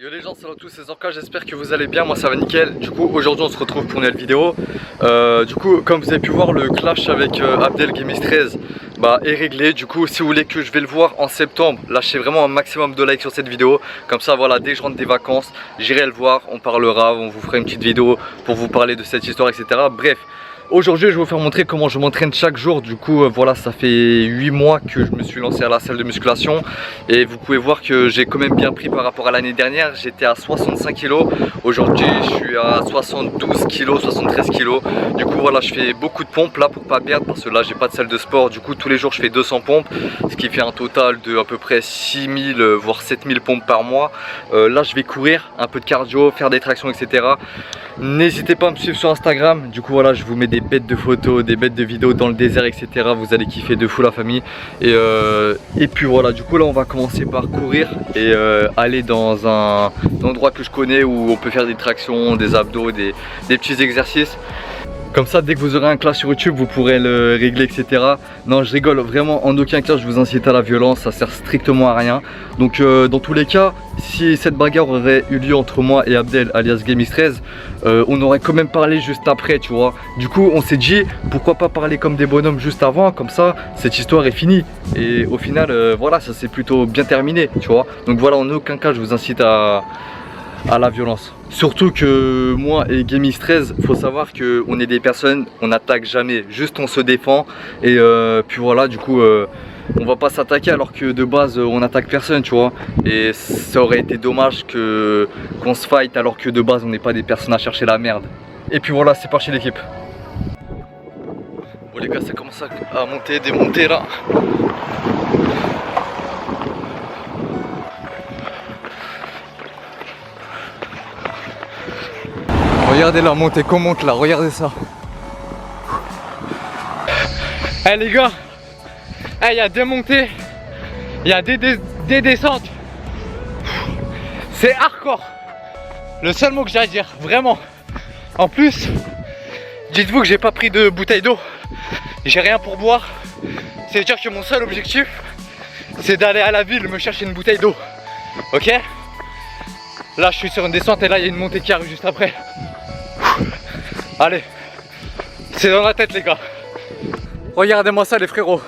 Yo les gens, salut à tous, c'est Zorka, j'espère que vous allez bien, moi ça va nickel. Du coup aujourd'hui on se retrouve pour une nouvelle vidéo. Du coup comme vous avez pu voir, le clash avec Abdel Gamis 13 est réglé. Du coup si vous voulez que je vais le voir en septembre, lâchez vraiment un maximum de likes sur cette vidéo. Comme ça voilà, dès que je rentre des vacances, j'irai le voir, on parlera, on vous fera une petite vidéo pour vous parler de cette histoire, etc. Bref. Aujourd'hui je vais vous faire montrer comment je m'entraîne chaque jour. Du coup voilà, ça fait 8 mois que je me suis lancé à la salle de musculation. Et vous pouvez voir que j'ai quand même bien pris par rapport à l'année dernière. J'étais à 65 kg. Aujourd'hui je suis à 72 kg, 73 kg. Du coup voilà, je fais beaucoup de pompes là pour pas perdre. Parce que là j'ai pas de salle de sport. Du coup tous les jours je fais 200 pompes. Ce qui fait un total de à peu près 6000 voire 7000 pompes par mois. Là je vais courir, un peu de cardio, faire des tractions, etc. N'hésitez pas à me suivre sur Instagram. Du coup voilà, je vous mets des bêtes de photos, des bêtes de vidéos dans le désert, etc. Vous allez kiffer de fou la famille. Et puis voilà, du coup là on va commencer par courir et aller dans un endroit que je connais où on peut faire des tractions, des abdos, des petits exercices. Comme ça, dès que vous aurez un clash sur YouTube, vous pourrez le régler, etc. Non, je rigole, vraiment, en aucun cas je vous incite à la violence, ça sert strictement à rien. Donc dans tous les cas, si cette bagarre aurait eu lieu entre moi et Abdel, alias Gamis 13, on aurait quand même parlé juste après, tu vois. Du coup, on s'est dit, pourquoi pas parler comme des bonhommes juste avant, comme ça, cette histoire est finie. Et au final, voilà, ça s'est plutôt bien terminé, tu vois. Donc voilà, en aucun cas je vous incite à la violence. Surtout que moi et Gamis 13, faut savoir qu'on est des personnes, on n'attaque jamais, juste on se défend. Et puis voilà, du coup on va pas s'attaquer alors que de base on attaque personne, tu vois. Et ça aurait été dommage qu'on se fight alors que de base on n'est pas des personnes à chercher la merde. Et puis voilà, c'est parti l'équipe. Bon les gars, ça commence à monter, démonter là. Regardez la montée qu'on monte là, regardez ça. Eh les gars, il y a des montées, il y a des descentes. C'est hardcore. Le seul mot que j'ai à dire, vraiment. En plus, dites-vous que j'ai pas pris de bouteille d'eau. J'ai rien pour boire. C'est-à-dire que mon seul objectif, c'est d'aller à la ville me chercher une bouteille d'eau. Ok? Là je suis sur une descente et là il y a une montée qui arrive juste après. Allez, c'est dans la tête les gars. Regardez-moi ça les frérots.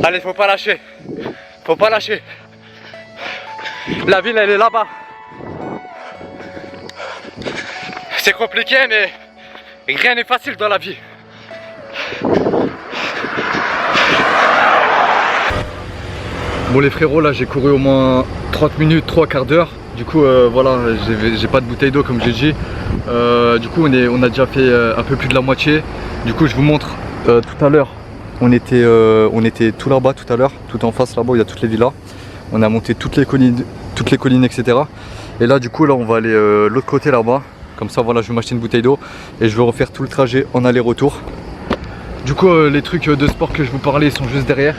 Allez, faut pas lâcher. Faut pas lâcher. La ville elle est là-bas. C'est compliqué mais rien n'est facile dans la vie. Bon les frérots, là j'ai couru au moins 30 minutes, 3 quarts d'heure. Du coup voilà, j'ai pas de bouteille d'eau comme j'ai dit. Du coup on a déjà fait un peu plus de la moitié. Du coup je vous montre, tout à l'heure on était tout là-bas tout à l'heure, tout en face là-bas, il y a toutes les villas. On a monté toutes les collines, etc. Et là du coup là on va aller l'autre côté là-bas. Comme ça voilà, je vais m'acheter une bouteille d'eau et je vais refaire tout le trajet en aller-retour. Du coup les trucs de sport que je vous parlais sont juste derrière.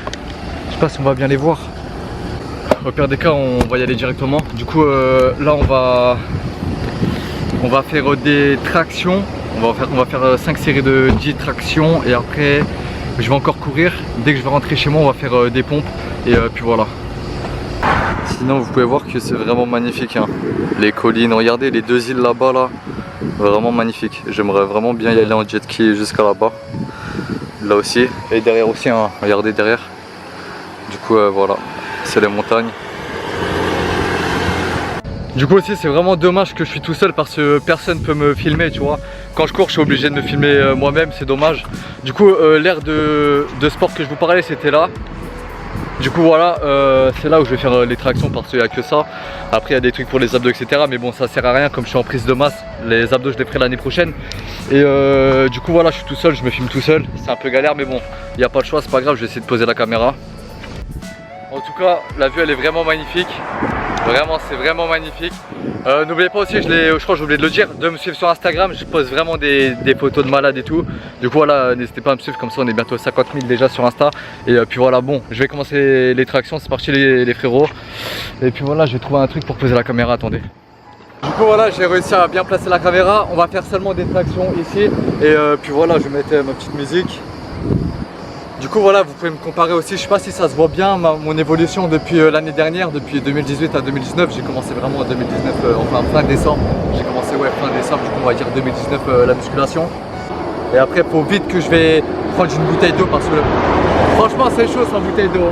Je sais pas si on va bien les voir. Au pire des cas on va y aller directement. Du coup là on va faire des tractions. On va faire 5 séries de 10 tractions. Et après je vais encore courir. Dès que je vais rentrer chez moi on va faire des pompes. Et puis voilà. Sinon vous pouvez voir que c'est vraiment magnifique hein. Les collines, regardez les deux îles là-bas là. Vraiment magnifique. J'aimerais vraiment bien y aller en jet ski jusqu'à là-bas. Là aussi. Et derrière aussi hein. Regardez derrière. Du coup voilà, c'est les montagnes. Du coup aussi c'est vraiment dommage que je suis tout seul parce que personne peut me filmer, tu vois. Quand je cours je suis obligé de me filmer moi-même, c'est dommage. Du coup l'aire de sport que je vous parlais c'était là. Du coup voilà, c'est là où je vais faire les tractions parce qu'il n'y a que ça. Après il y a des trucs pour les abdos, etc. Mais bon ça sert à rien comme je suis en prise de masse. Les abdos je les ferai l'année prochaine. Et du coup voilà, je suis tout seul, je me filme tout seul. C'est un peu galère mais bon, il n'y a pas de choix, c'est pas grave, je vais essayer de poser la caméra. En tout cas, la vue elle est vraiment magnifique. Vraiment, c'est vraiment magnifique. N'oubliez pas aussi, je crois que j'ai oublié de le dire, de me suivre sur Instagram. Je pose vraiment des photos de malades et tout. Du coup voilà, n'hésitez pas à me suivre, comme ça on est bientôt 50 000 déjà sur Insta. Et puis voilà, bon, je vais commencer les tractions, c'est parti les frérots. Et puis voilà, je vais trouver un truc pour poser la caméra, attendez. Du coup voilà, j'ai réussi à bien placer la caméra. On va faire seulement des tractions ici. Et puis voilà, je vais mettre ma petite musique. Du coup voilà, vous pouvez me comparer aussi, je sais pas si ça se voit bien mon évolution depuis l'année dernière, depuis 2018 à 2019. J'ai commencé vraiment en 2019, enfin fin décembre. J'ai commencé fin décembre, du coup on va dire 2019 la musculation. Et après faut vite que je vais prendre une bouteille d'eau parce que franchement c'est chaud sans bouteille d'eau.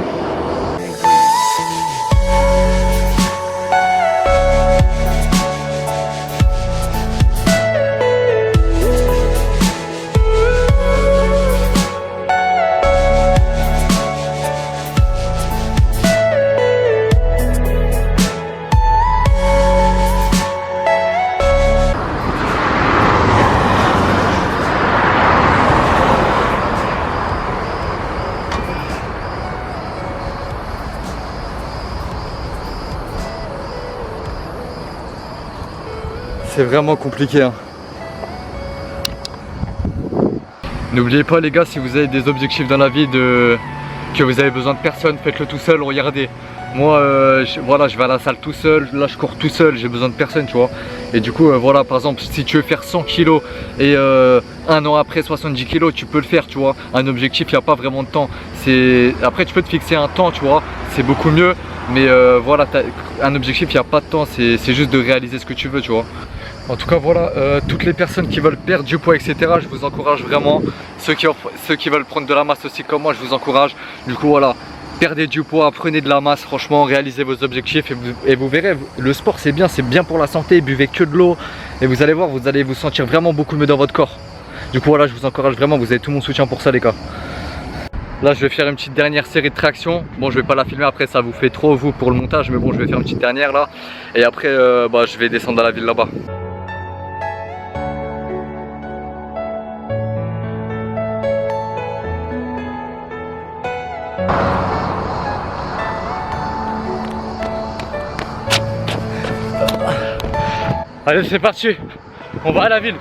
C'est vraiment compliqué hein. N'oubliez pas les gars, si vous avez des objectifs dans la vie, que vous avez besoin de personne, faites-le tout seul. Regardez, moi voilà, je vais à la salle tout seul, là je cours tout seul, j'ai besoin de personne, tu vois. Et du coup voilà, par exemple si tu veux faire 100 kg et un an après 70 kg, tu peux le faire, tu vois. Un objectif, il n'y a pas vraiment de temps. Après tu peux te fixer un temps, tu vois, c'est beaucoup mieux. Mais voilà, un objectif, il n'y a pas de temps, c'est juste de réaliser ce que tu veux, tu vois. En tout cas voilà, toutes les personnes qui veulent perdre du poids etc, je vous encourage vraiment. Ceux qui veulent prendre de la masse aussi comme moi, je vous encourage. Du coup voilà, perdez du poids, prenez de la masse, franchement réalisez vos objectifs et vous verrez, le sport c'est bien pour la santé, buvez que de l'eau et vous allez voir, vous allez vous sentir vraiment beaucoup mieux dans votre corps. Du coup voilà, je vous encourage vraiment, vous avez tout mon soutien pour ça les gars. Là je vais faire une petite dernière série de tractions. Bon je vais pas la filmer après, ça vous fait trop vous pour le montage, mais bon je vais faire une petite dernière là. Et après je vais descendre dans la ville là-bas. Allez c'est parti, on va à la ville.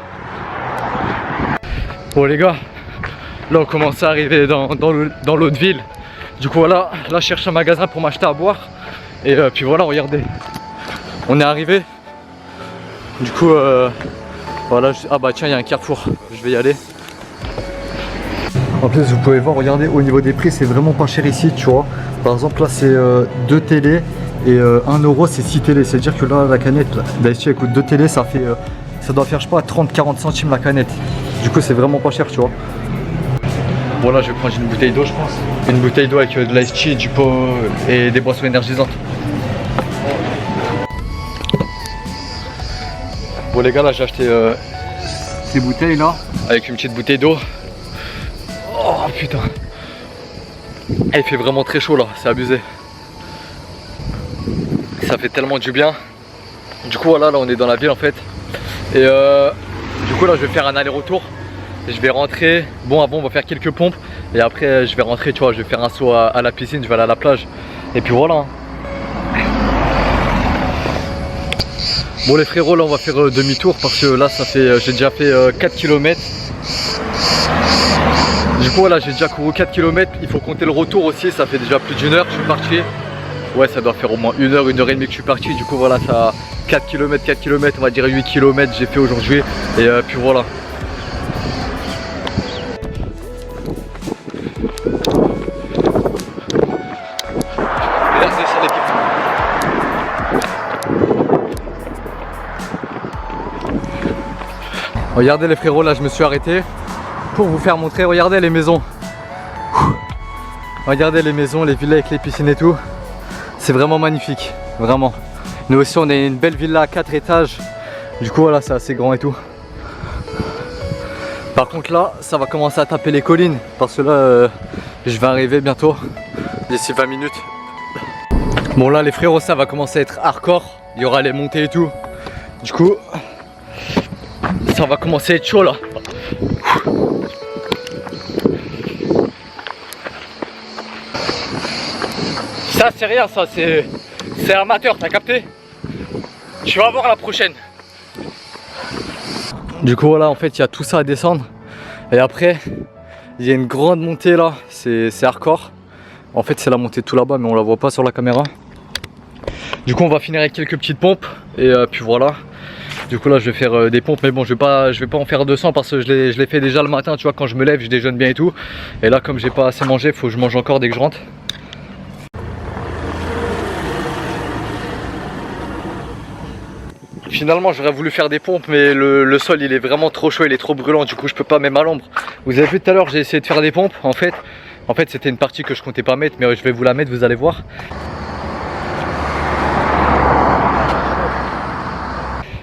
Bon les gars, là on commence à arriver dans l'autre ville. Du coup voilà, là je cherche un magasin pour m'acheter à boire. Et puis voilà, regardez, on est arrivé. Du coup voilà, ah bah tiens il y a un carrefour, je vais y aller. En plus vous pouvez voir, regardez au niveau des prix c'est vraiment pas cher ici, tu vois. Par exemple là c'est 2 télés et 1 euro c'est 6 télés. C'est à dire que là la canette, là ici elle coûte 2 télés, ça doit faire je sais pas 30-40 centimes la canette. Du coup c'est vraiment pas cher, tu vois. Bon là je vais prendre une bouteille d'eau je pense. Une bouteille d'eau avec de l'ice tea, du pot et des boissons énergisantes. Bon les gars, là j'ai acheté ces bouteilles là avec une petite bouteille d'eau. Oh putain, il fait vraiment très chaud là, c'est abusé. Ça fait tellement du bien. Du coup voilà, là on est dans la ville en fait. Et du coup là je vais faire un aller-retour. Et je vais rentrer, bon avant on va faire quelques pompes. Et après je vais rentrer, tu vois, je vais faire un saut à la piscine, je vais aller à la plage. Et puis voilà. Bon les frérots, là on va faire demi-tour parce que là ça fait, j'ai déjà fait 4 km. Du coup voilà, j'ai déjà couru 4 km, il faut compter le retour aussi, ça fait déjà plus d'1 heure que je suis parti. Ouais, ça doit faire au moins 1 heure, 1 heure et demie que je suis parti. Du coup voilà, ça 4 km, on va dire 8 km j'ai fait aujourd'hui. Et puis voilà. Regardez les frérots, là je me suis arrêté pour vous faire montrer, regardez les maisons. Regardez les maisons, les villas avec les piscines et tout. C'est vraiment magnifique, vraiment. Nous aussi on a une belle villa à 4 étages. Du coup voilà, c'est assez grand et tout. Par contre là, ça va commencer à taper les collines. Parce que là, je vais arriver bientôt, d'ici 20 minutes. Bon là les frérots, ça va commencer à être hardcore. Il y aura les montées et tout. Du coup, ça va commencer à être chaud là. Ça c'est rien, ça c'est amateur, t'as capté? Tu vas voir la prochaine. Du coup voilà, en fait il y a tout ça à descendre. Et après il y a une grande montée là, c'est hardcore. En fait c'est la montée tout là-bas mais on la voit pas sur la caméra. Du coup on va finir avec quelques petites pompes. Et puis voilà. Du coup là je vais faire des pompes, mais bon je vais pas en faire 200 parce que je l'ai fait déjà le matin, tu vois, quand je me lève je déjeune bien et tout. Et là comme j'ai pas assez mangé, faut que je mange encore dès que je rentre. Finalement j'aurais voulu faire des pompes, mais le sol il est vraiment trop chaud, il est trop brûlant, du coup je peux pas même à l'ombre. Vous avez vu tout à l'heure j'ai essayé de faire des pompes, en fait c'était une partie que je comptais pas mettre, mais je vais vous la mettre, vous allez voir.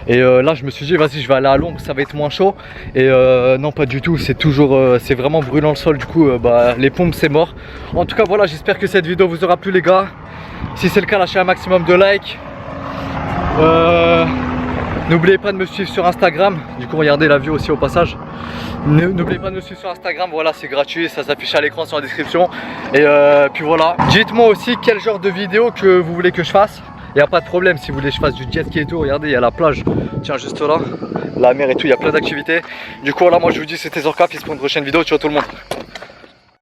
Et là je me suis dit vas-y je vais aller à l'ombre, ça va être moins chaud. Et non pas du tout, c'est toujours c'est vraiment brûlant le sol, du coup bah, les pompes c'est mort. En tout cas voilà, j'espère que cette vidéo vous aura plu les gars. Si c'est le cas, lâchez un maximum de likes. N'oubliez pas de me suivre sur Instagram. Du coup regardez la vue aussi au passage. N'oubliez pas de me suivre sur Instagram, voilà c'est gratuit, ça s'affiche à l'écran sur la description. Et puis voilà, dites-moi aussi quel genre de vidéo que vous voulez que je fasse. Il n'y a pas de problème si vous voulez que je fasse du jet ski et tout. Regardez, il y a la plage, tiens juste là, la mer et tout, il y a plein d'activités. Du coup voilà, moi je vous dis c'était Zorka, puis pour une prochaine vidéo, ciao tout le monde.